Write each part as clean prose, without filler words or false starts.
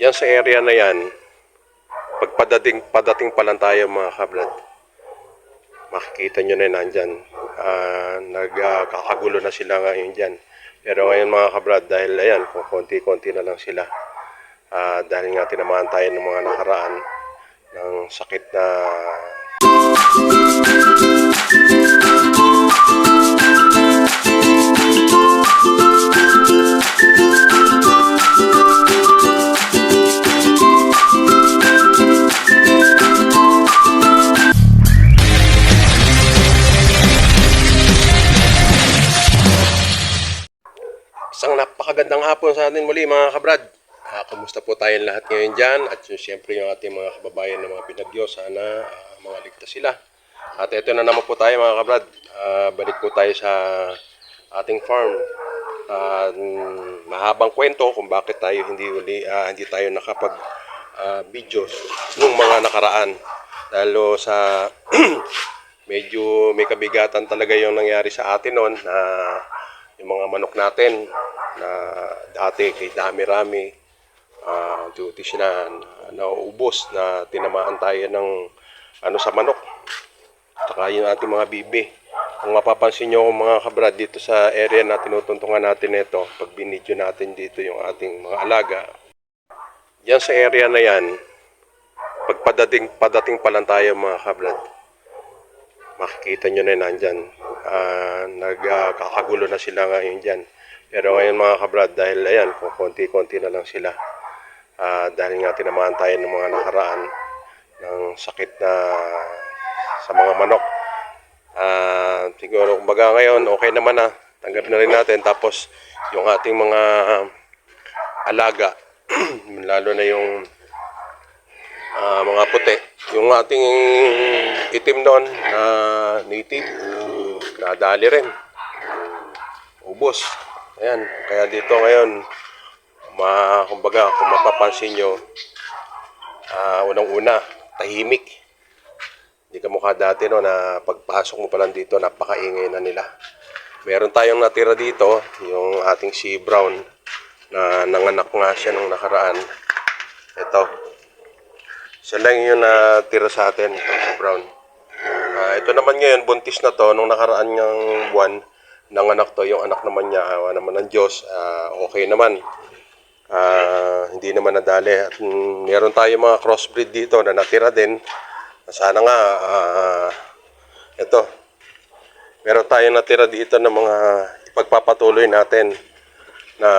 Yan sa area na yan, pag padating pa lang tayo mga kabrad, makikita nyo na nandyan. Nagkakagulo na sila ngayon dyan. Pero ngayon mga kabrad, dahil ayan, kung konti-konti na lang sila. Dahil nga tinamaan tayo ng mga nakaraan ng sakit na isang napakagandang hapon sa atin muli mga kabrad. Kumusta po tayong lahat ngayon dyan? At siyempre yung ating mga kababayan na mga binagyo, sana mga ligtas sila. At ito na naman po tayo mga kabrad. Balik po tayo sa ating farm. Mahabang kwento kung bakit tayo hindi tayo nakapag videos nung mga nakaraan. Lalo sa medyo may kabigatan talaga yung nangyari sa atin noon na yung mga manok natin na dati kay dami-rami duty sila nauubos na tinamaan tayo ng sa manok saka yung ating mga bibi. Kung mapapansin nyo mga kabrad dito sa area na tinutuntungan natin ito, pag binidyo natin dito yung ating mga alaga, yan sa area na yan, pag padating pa lang tayo mga kabrad, makikita nyo na nandyan. Nagkakagulo na sila ngayon dyan. Pero ngayon mga kabrad, dahil ayan, kung konti-konti na lang sila. Dahil nga tinamaan tayo ng mga nakaraan ng sakit na sa mga manok. Siguro kumbaga ngayon, okay naman na. Tanggap na rin natin. Tapos yung ating mga alaga, lalo na yung mga puti. Yung ating itim doon na native, nadali rin. Ubos. Ayan. Kaya dito ngayon, kumbaga, kung mapapansin nyo, unang-una, tahimik. Hindi ka mukha dati no, na pagpasok mo pa lang dito, napakaingay na nila. Meron tayong natira dito, yung ating si Brown, na nanganak nga siya nung nakaraan. Ito. Siya lang yung natira sa atin, si Brown. Ito naman ngayon, buntis na to, nung nakaraan niyang buwan, nanganak to, yung anak naman niya, awa naman ng Diyos, okay naman. Hindi naman nadali. At meron tayo mga crossbreed dito na natira din. Sana nga, ito, meron tayo natira dito ng mga ipagpapatuloy natin na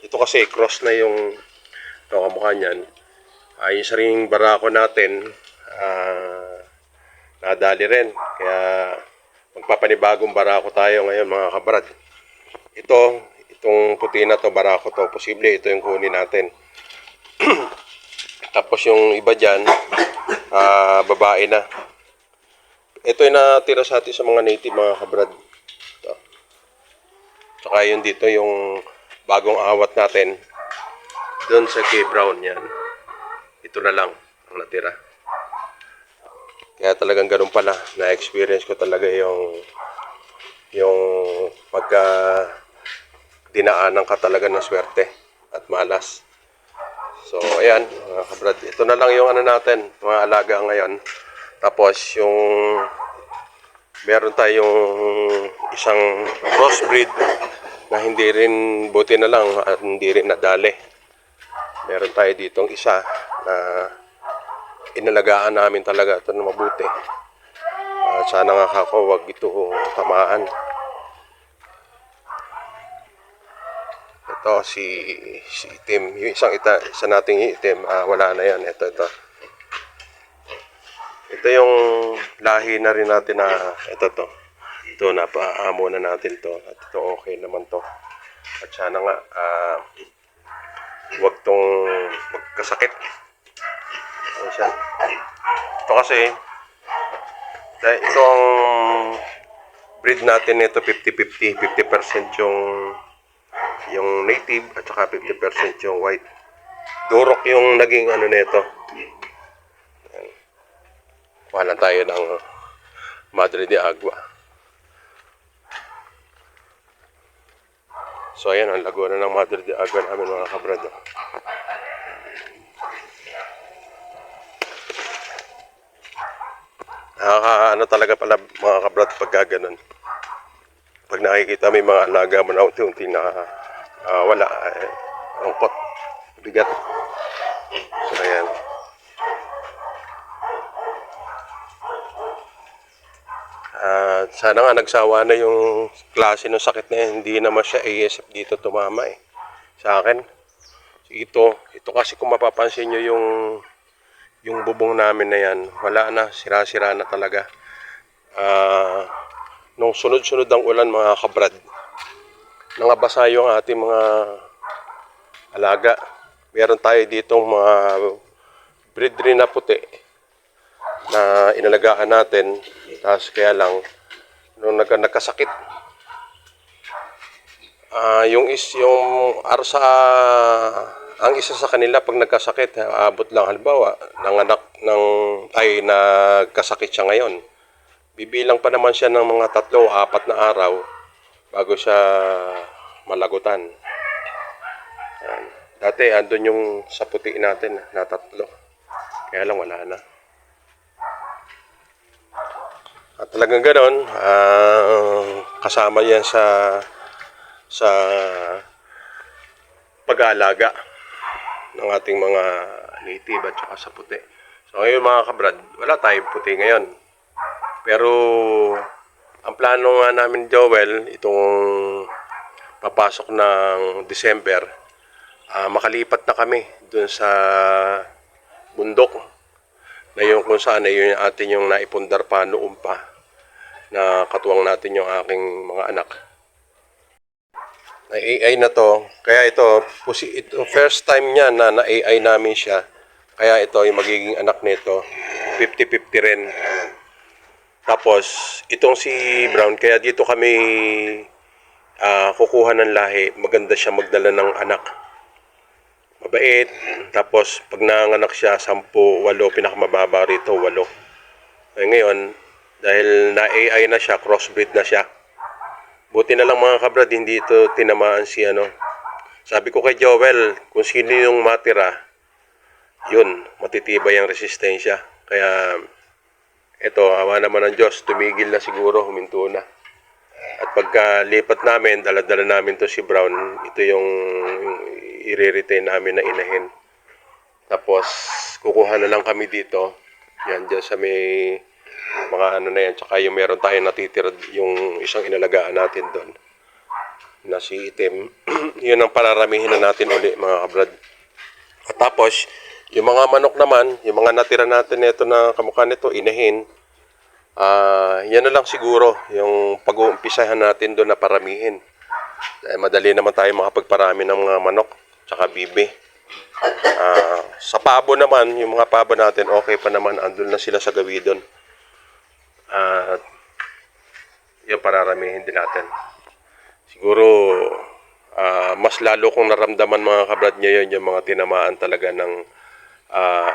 ito kasi cross na yung kamukha niyan. Yung sariling barako natin, nadali rin. Kaya magpapanibagong barako tayo ngayon mga kabrad. Itong puti na to, barako to, posible ito yung kunin natin. Tapos yung iba dyan, babae na. Ito yung natira sa atin sa mga native mga kabrad. Ito. Tsaka yun dito yung bagong awat natin. Doon sa kay Brown yan. Ito na lang ang natira. Kaya talagang ganun pala. Na-experience ko talaga yung pagka dinaanan ka talaga ng swerte at malas. So, ayan, mga kabrad. Ito na lang yung natin, mga alaga ngayon. Tapos, yung meron tayong isang crossbreed na hindi rin, buti na lang, at hindi rin nadali. Meron tayo ditong isa na inalagaan namin talaga ito na mabuti. Sana nga ako, wag ito tamaan. Ito si itim, yung isa nating itim, wala na yan. Ito yung lahi na rin natin na ito napaamo na natin to, at ito okay naman to. At sana nga wag tong magkasakit. Ano siya? Ito kasi ito ang breed natin nito 50-50, 50% yung native at saka 50% yung white. Durok yung naging nito. Kuha lang tayo ng Madre de Agua. So ayan, ang laguna ng Madre de Agua namin mga kabrad. Ano talaga pala mga kabrad pag ganun. Pag nakikita may mga alaga mo na unti-unti na wala, lungkot, bigat. So, ayan. Sana nga nagsawa na yung klase ng sakit na yan. Hindi naman siya ASF dito tumama eh. Sa akin. Ito kasi kung mapapansin nyo yung bubong namin na yan, wala na, sira-sira na talaga. Nung sunod-sunod ang ulan mga kabrad, nangabasa yung ating mga alaga. Meron tayo ditong mga breed rin na puti na inalagaan natin. Tapos kaya lang, nung nagkasakit, yung arsa, ang isa sa kanila pag nagkasakit, abot lang halimbawa, nagkasakit siya ngayon. Bibilang pa naman siya ng mga 3-4 na araw bago siya malagutan. Yan. Dati andun yung sa puti natin na 3. Kaya lang wala na. At talagang ganon, kasama yan sa pag-aalaga ng ating mga native at saka sa puti. So ngayon mga kabrad, wala tayong puti ngayon. Pero ang plano nga namin, Joel, itong papasok ng December, makalipat na kami dun sa bundok na yung kung saan na yun atin yung naipundar pa noon pa na katuwang natin yung aking mga anak. Na AI na to, kaya ito first time niya na AI namin siya. Kaya ito yung magiging anak nito, 50-50 rin. Tapos itong si Brown, kaya dito kami kukuha ng lahi, maganda siya magdala ng anak. Mabait. Tapos pag nanganak siya 10, 8, pinakamababa rito 8. Ay ngayon, dahil na AI na siya, crossbreed na siya. Buti na lang mga kabrad, hindi ito tinamaan si ano. Sabi ko kay Joel, kung sino yung matira, yun, matitibay ang resistensya. Kaya, ito, awa naman ng Diyos, tumigil na siguro, huminto na. At pagkalipat namin, dala-dala namin to si Brown, ito yung i-retain namin na inahin. Tapos, kukuha na lang kami dito. Yan, dyan sa may mga ano na yan. Tsaka yung meron tayong natitira, yung isang inalagaan natin doon na si Itim. Yun ang pararamihin na natin uli mga kabrad. At tapos, yung mga manok naman, yung mga natira natin nito na kamukha nito, inahin, yan na lang siguro yung pag-uumpisahan natin doon na paramihin. Dahil madali naman tayo makapagparami ng mga manok tsaka bibi. Sa pabo naman, yung mga pabo natin, okay pa naman, andun na sila sa gawidon. Yung pararamihin din natin. Siguro, mas lalo kong naramdaman mga kabrad ngayon yung mga tinamaan talaga ng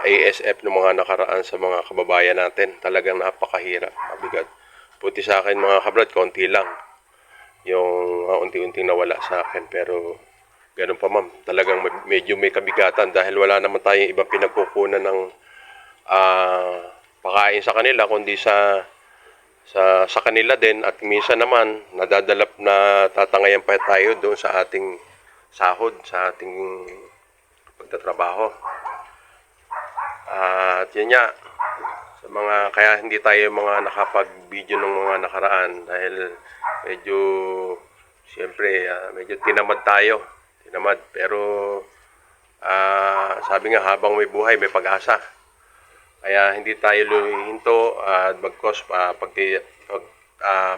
ASF ng mga nakaraan sa mga kababayan natin. Talagang napakahirap, mabigat. Puti sa akin mga kabrad, konti lang yung unti-unting nawala sa akin. Pero ganun pa ma'am, talagang medyo may kabigatan dahil wala naman tayong ibang pinagkukunan ng pakain sa kanila kundi sa kanila din. At minsan naman nadadalap na tatangayan pa tayo doon sa ating sahod, sa ating pagtatrabaho. At yun nga, sa mga, kaya hindi tayo mga nakapag-video ng mga nakaraan dahil medyo siyempre medyo tinamad tayo. Pero sabi nga habang may buhay may pag-asa. Kaya hindi tayo luhinto at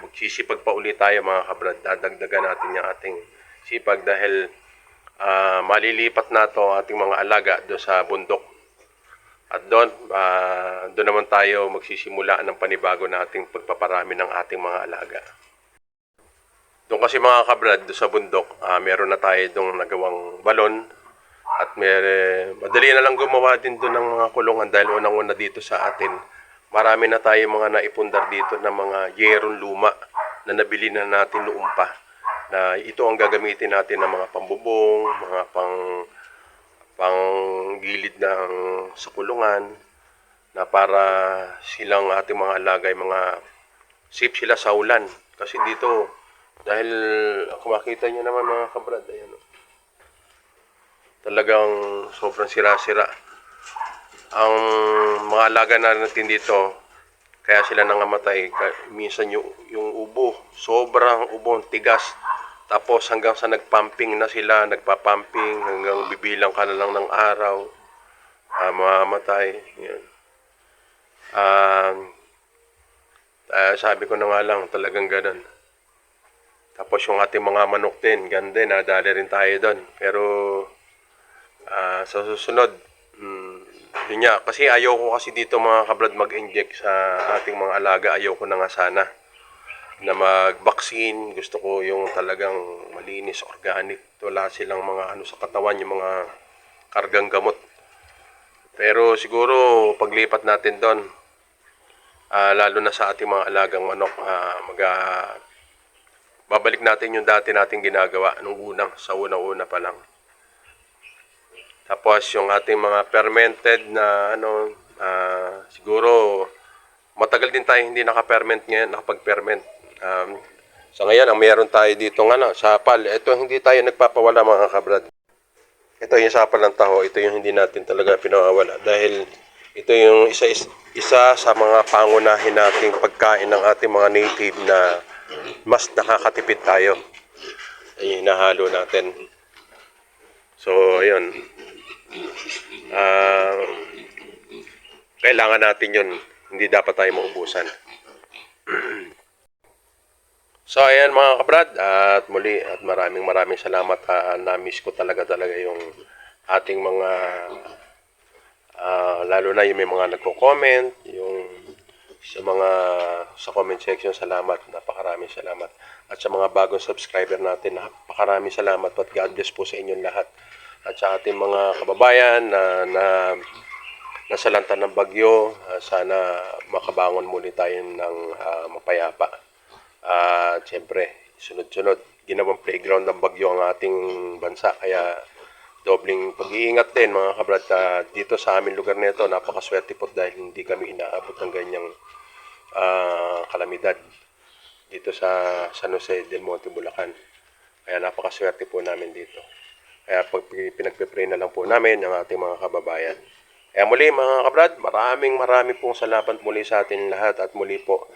magsisipag pa ulit tayo mga kabrad. Dadagdagan natin yung ating sipag dahil malilipat na to ating mga alaga doon sa bundok. At doon naman tayo magsisimula ng panibago nating pagpaparami ng ating mga alaga. Doon kasi mga kabrad, doon sa bundok, meron na tayo doon nagawang balon. At madali na lang gumawa din doon ng mga kulungan dahil unang-una dito sa atin. Marami na tayo mga naipundar dito na mga yerong luma na nabili na natin noon pa. Na ito ang gagamitin natin ng mga pambubong, mga pang gilid ng sa kulungan. na para silang ating mga alaga ay mga safe sila sa ulan. Kasi dito, dahil kung makita nyo naman mga kabrad, ayan, talagang sobrang sira-sira. Ang mga alaga na natin dito, kaya sila nangamatay. Minsan yung ubo, sobrang ubong tigas. Tapos hanggang sa nagpumping na sila, nagpa-pumping hanggang bibilang ka na lang ng araw, mamamatay. Yan. Sabi ko na nga lang, talagang ganun. Tapos yung ating mga manok din, ganun din, nadali rin tayo doon. Pero sa susunod, yun nga, kasi ayoko kasi dito mga kabrad mag-inject sa ating mga alaga. Ayoko na nga sana na mag-vaccine. Gusto ko yung talagang malinis, organic. Wala silang mga ano sa katawan, yung mga kargang gamot. Pero siguro paglipat natin doon, lalo na sa ating mga alagang manok, babalik natin yung dati nating ginagawa nung sa unang-una pa lang. Tapos yung ating mga fermented na siguro matagal din tayo hindi naka-ferment ngayon, nakapag-ferment. Sa ngayon, ang meron tayo dito nga sapal. Ito hindi tayo nagpapawala mga kabrad. Ito yung sapal ng taho, ito yung hindi natin talaga pinawawala dahil ito yung isa sa mga pangunahin nating pagkain ng ating mga native na mas nakakatipid tayo. Ay hinahalo natin. So, ayun. Kailangan natin yun. Hindi dapat tayo maubusan. So, ayan mga kabrad. At muli, at maraming salamat. Na-miss ko talaga yung ating mga lalo na yung may mga nagko-comment, yung sa comment section, salamat. Napakaraming salamat. At sa mga bagong subscriber natin, napakaraming salamat. At God bless po sa inyong lahat. At sa ating mga kababayan na nasalanta ng bagyo, sana makabangon muli tayo ng mapayapa. At siyempre, sunod-sunod, ginawang playground ng bagyo ang ating bansa. Kaya dobling pag-iingat din mga kabrad. Dito sa aming lugar nito, napakaswerte po dahil hindi kami inaabot ng ganyang kalamidad dito sa San Jose del Monte, Bulacan. Kaya napakaswerte po namin dito. Kaya pinagpe-pray na lang po namin ang ating mga kababayan. Kaya muli mga kabrad, maraming pong salamat muli sa atin lahat. At muli po,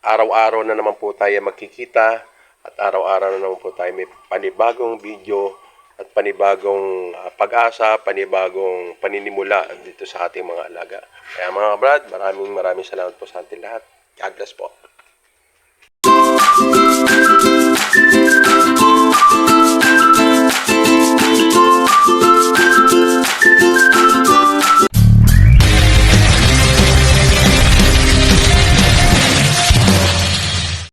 araw-araw na naman po tayo magkikita. At araw-araw na naman po tayo may panibagong video at panibagong pag-asa, panibagong paninimula dito sa ating mga alaga. Kaya mga kabrad, maraming salamat po sa atin lahat. God bless po.